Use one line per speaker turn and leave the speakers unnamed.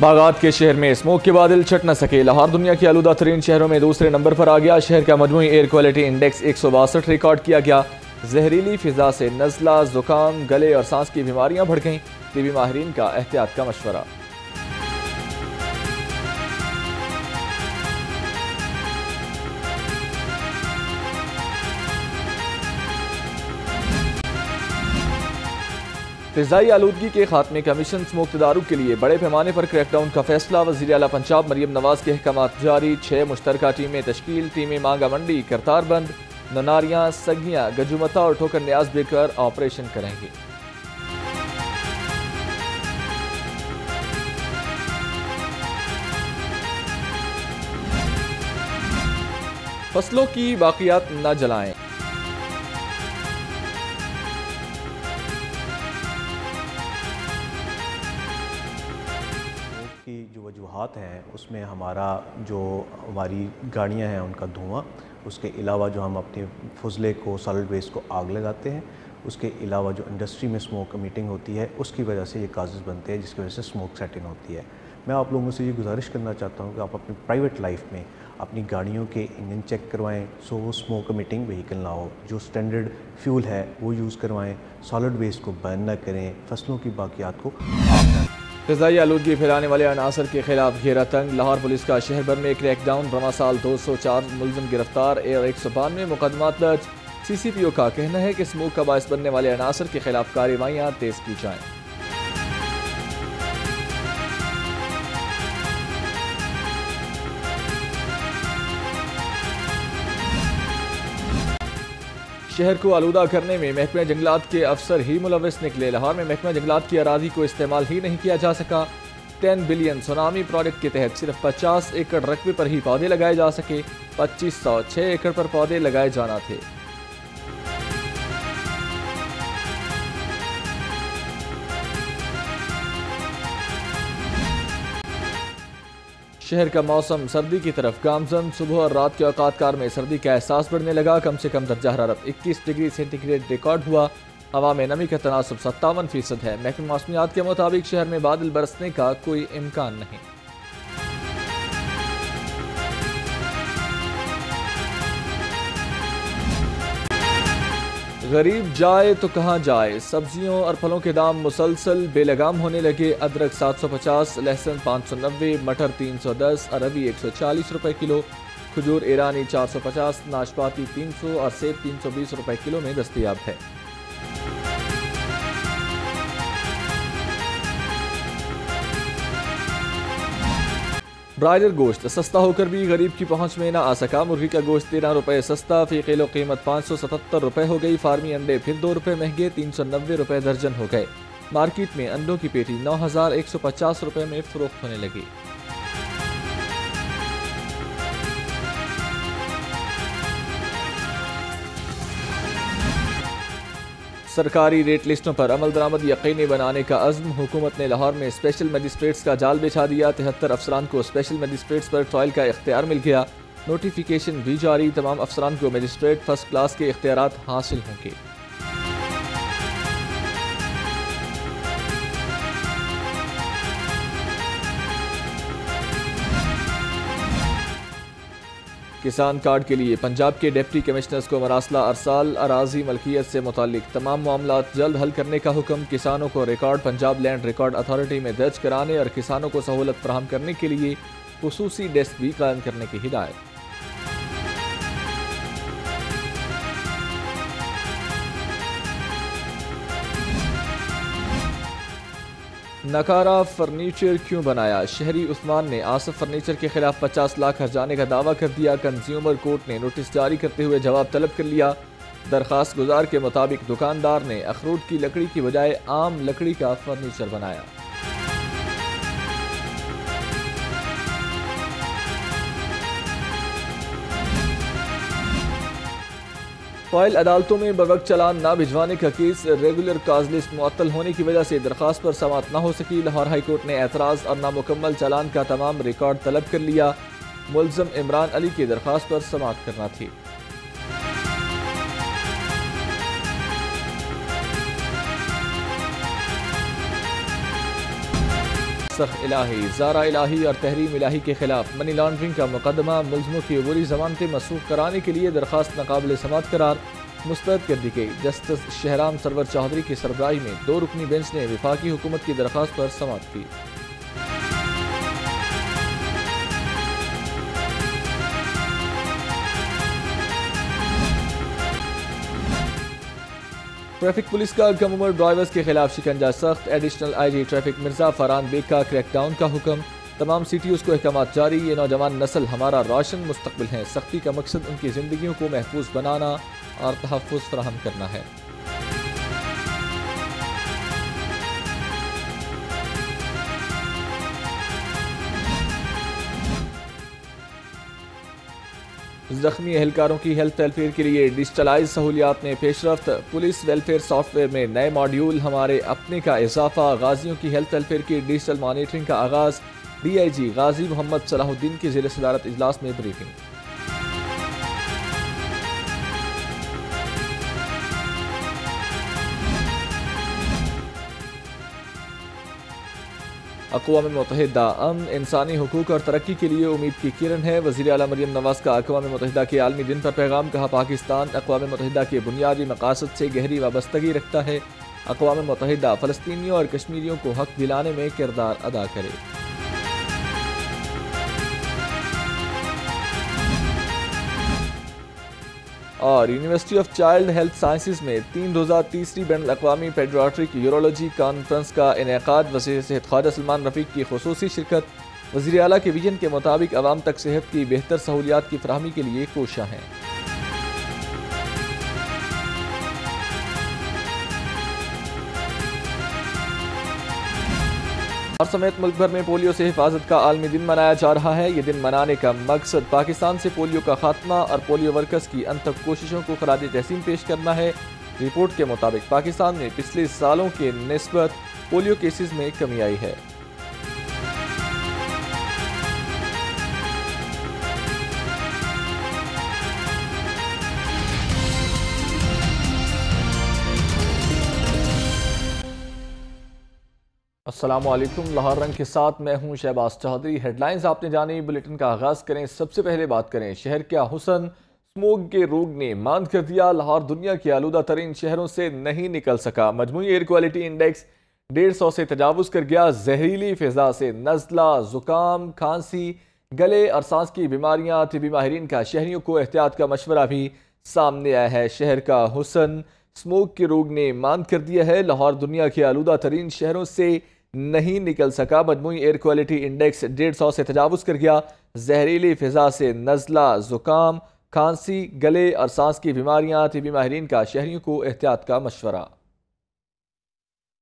باغات کے شہر میں اسموک کے بادل چھٹ نہ سکے۔ لاہور دنیا کے آلودہ ترین شہروں میں دوسرے نمبر پر آ گیا۔ شہر کا مجموعی ایئر کوالٹی انڈیکس 162 ریکارڈ کیا گیا۔ زہریلی فضا سے نزلہ، زکام، گلے اور سانس کی بیماریاں بڑھ گئیں۔ طبی ماہرین کا احتیاط کا مشورہ۔ فضائی آلودگی کے خاتمے کا مشن اسموک تدارک کے لیے بڑے پیمانے پر کریک ڈاؤن کا فیصلہ۔ وزیر اعلیٰ پنجاب مریم نواز کے احکامات جاری۔ 6 مشترکہ ٹیمیں تشکیل۔ ٹیمیں مانگا منڈی، کرتار بند، نناریاں، سگیاں، گجومتا اور ٹھوکر نیاز بے کر آپریشن کریں گے۔ فصلوں کی باقیات نہ جلائیں۔
کی جو وجوہات ہیں اس میں ہماری گاڑیاں ہیں ان کا دھواں، اس کے علاوہ جو ہم اپنے فضلے کو، سالڈ ویسٹ کو آگ لگاتے ہیں، اس کے علاوہ جو انڈسٹری میں اسموک امیٹنگ ہوتی ہے اس کی وجہ سے یہ کازز بنتے ہیں جس کی وجہ سے اسموک سیٹ ان ہوتی ہے۔ میں آپ لوگوں سے یہ گزارش کرنا چاہتا ہوں کہ آپ اپنی پرائیویٹ لائف میں اپنی گاڑیوں کے انجن چیک کروائیں سو وہ اسموک امیٹنگ وہیکل نہ ہو، جو سٹینڈرڈ فیول ہے وہ یوز کروائیں، سالڈ ویسٹ کو برن نہ کریں، فصلوں کی باقیات کو آگ نہ۔
فضائی آلودگی پھیلانے والے عناصر کے خلاف گھیرا تنگ۔ لاہور پولیس کا شہر بھر میں کریک ڈاؤن۔ رواں سال 204 ملزم گرفتار، 192 مقدمات درج۔ سی سی پی او کا کہنا ہے کہ اسموک کا باعث بننے والے عناصر کے خلاف کارروائیاں تیز کی جائیں۔ شہر کو آلودہ کرنے میں محکمہ جنگلات کے افسر ہی ملوث نکلے۔ لاہور میں محکمہ جنگلات کی اراضی کو استعمال ہی نہیں کیا جا سکا۔ 10 بلین سونامی پروجیکٹ کے تحت صرف 50 ایکڑ رقبے پر ہی پودے لگائے جا سکے۔ 2506 ایکڑ پر پودے لگائے جانا تھے۔ شہر کا موسم سردی کی طرف گامزن۔ صبح اور رات کے اوقات کار میں سردی کا احساس بڑھنے لگا۔ کم سے کم درجہ حرارت 21 ڈگری سینٹی گریڈ ریکارڈ ہوا۔ ہوا میں نمی کا تناسب 57% ہے۔ محکمہ موسمیات کے مطابق شہر میں بادل برسنے کا کوئی امکان نہیں۔ غریب جائے تو کہاں جائے، سبزیوں اور پھلوں کے دام مسلسل بے لگام ہونے لگے۔ ادرک 750، لہسن 590، مٹر 310، اروی 140 روپے کلو، کھجور ایرانی 450، ناشپاتی 300 اور سیب 320 روپے کلو میں دستیاب ہے۔ برائلر گوشت سستا ہو کر بھی غریب کی پہنچ میں نہ آ سکا۔ مرغی کا گوشت 13 روپے سستا، فی کلو قیمت 577 روپے ہو گئی۔ فارمی انڈے پھر 2 روپے مہنگے، 390 روپے درجن ہو گئے۔ مارکیٹ میں انڈوں کی پیٹی 9150 روپے میں فروخت ہونے لگی۔ سرکاری ریٹ لسٹوں پر عمل درآمد یقینی بنانے کا عزم۔ حکومت نے لاہور میں اسپیشل مجسٹریٹس کا جال بچھا دیا۔ 73 افسران کو اسپیشل مجسٹریٹس پر ٹرائل کا اختیار مل گیا۔ نوٹیفیکیشن بھی جاری۔ تمام افسران کو مجسٹریٹ فرسٹ کلاس کے اختیارات حاصل ہوں گے۔ کسان کارڈ کے لیے پنجاب کے ڈپٹی کمشنرز کو مراسلہ ارسال۔ اراضی ملکیت سے متعلق تمام معاملات جلد حل کرنے کا حکم۔ کسانوں کو record Punjab land record authority میں درج کرانے اور کسانوں کو سہولت فراہم کرنے کے لیے خصوصی ڈیسک بھی قائم کرنے کی ہدایت۔ نکارہ فرنیچر کیوں بنایا؟ شہری عثمان نے آصف فرنیچر کے خلاف 50 لاکھ ہرجانے کا دعویٰ کر دیا۔ کنزیومر کورٹ نے نوٹس جاری کرتے ہوئے جواب طلب کر لیا۔ درخواست گزار کے مطابق دکاندار نے اخروٹ کی لکڑی کی بجائے عام لکڑی کا فرنیچر بنایا۔ فائل عدالتوں میں بوقت چالان نہ بھجوانے کا کیس۔ ریگولر کاز لسٹ معطل ہونے کی وجہ سے درخواست پر سماعت نہ ہو سکی۔ لاہور ہائی کورٹ نے اعتراض اور نامکمل چالان کا تمام ریکارڈ طلب کر لیا۔ ملزم عمران علی کی درخواست پر سماعت کرنا تھی۔ نسخ الہی، زارہ الہی اور تحریم الہی کے خلاف منی لانڈرنگ کا مقدمہ، ملزموں کی عبوری ضمانتیں منسوخ کرانے کے لیے درخواست ناقابل سماعت قرار، مسترد کر دی گئی۔ جسٹس شہرام سرور چودھری کی سربراہی میں 2 رکنی بینچ نے وفاقی حکومت کی درخواست پر سماعت کی۔ ٹریفک پولیس کا کم عمر ڈرائیورز کے خلاف شکنجہ سخت، additional I G traffic Mirza Farhan Baig کا کریک ڈاؤن کا حکم، تمام سی ٹی اوز کو احکامات جاری، یہ نوجوان نسل ہمارا روشن مستقبل ہے، سختی کا مقصد ان کی زندگیوں کو محفوظ بنانا اور تحفظ فراہم کرنا ہے۔ زخمی اہلکاروں کی ہیلتھ ویلفیئر کے لیے ڈیجیٹلائز سہولیات میں پیش رفت، پولیس ویلفیئر سافٹ ویئر میں نئے ماڈیول ہمارے اپنے کا اضافہ، غازیوں کی ہیلتھ ویلفیئر کی ڈیجیٹل مانیٹرنگ کا آغاز، ڈی آئی جی غازی محمد صلاح الدین کی زیر صدارت اجلاس میں بریفنگ۔ اقوام متحدہ امن، انسانی حقوق اور ترقی کے لیے امید کی کرن ہے، وزیر اعلیٰ مریم نواز کا اقوام متحدہ کے عالمی دن پر پیغام، کہا پاکستان اقوام متحدہ کے بنیادی مقاصد سے گہری وابستگی رکھتا ہے، اقوام متحدہ فلسطینیوں اور کشمیریوں کو حق دلانے میں کردار ادا کرے۔ اور university of child health sciences میں 3 روزہ تیسری بین الاقوامی پیڈیاٹرک یورولوجی کانفرنس کا انعقاد، وزیر صحت خواجہ سلمان رفیق کی خصوصی شرکت، وزیر اعلیٰ کے ویژن کے مطابق عوام تک صحت کی بہتر سہولیات کی فراہمی کے لیے کوشاں ہیں۔ اور سمیت ملک بھر میں پولیو سے حفاظت کا عالمی دن منایا جا رہا ہے۔ یہ دن منانے کا مقصد پاکستان سے پولیو کا خاتمہ اور پولیو ورکرز کی انتھک کوششوں کو خراج تحسین پیش کرنا ہے۔ رپورٹ کے مطابق پاکستان میں پچھلے سالوں کے نسبت پولیو کیسز میں کمی آئی ہے۔ السلام علیکم، لاہور رنگ کے ساتھ میں ہوں شہباز چودھری۔ ہیڈ لائنز آپ نے جانی، بلیٹن کا آغاز کریں۔ سب سے پہلے بات کریں شہر کا حسن، سموگ کے روگ نے ماند کر دیا، لاہور دنیا کے آلودہ ترین شہروں سے نہیں نکل سکا، مجموعی ایئر کوالٹی انڈیکس 150 سے تجاوز کر گیا، زہریلی فضا سے نزلہ، زکام، کھانسی، گلے اور سانس کی بیماریاں، طبی ماہرین کا شہریوں کو احتیاط کا مشورہ بھی سامنے آیا ہے۔ شہر کا حسن سموگ کے روگ نے ماند کر دیا ہے، لاہور دنیا کے آلودہ ترین شہروں سے نہیں نکل سکا، مجموعی ایئر کوالٹی انڈیکس 150 سے تجاوز کر گیا، زہریلی فضا سے نزلہ، زکام، کھانسی، گلے اور سانس کی بیماریاں، طبی ماہرین کا شہریوں کو احتیاط کا مشورہ۔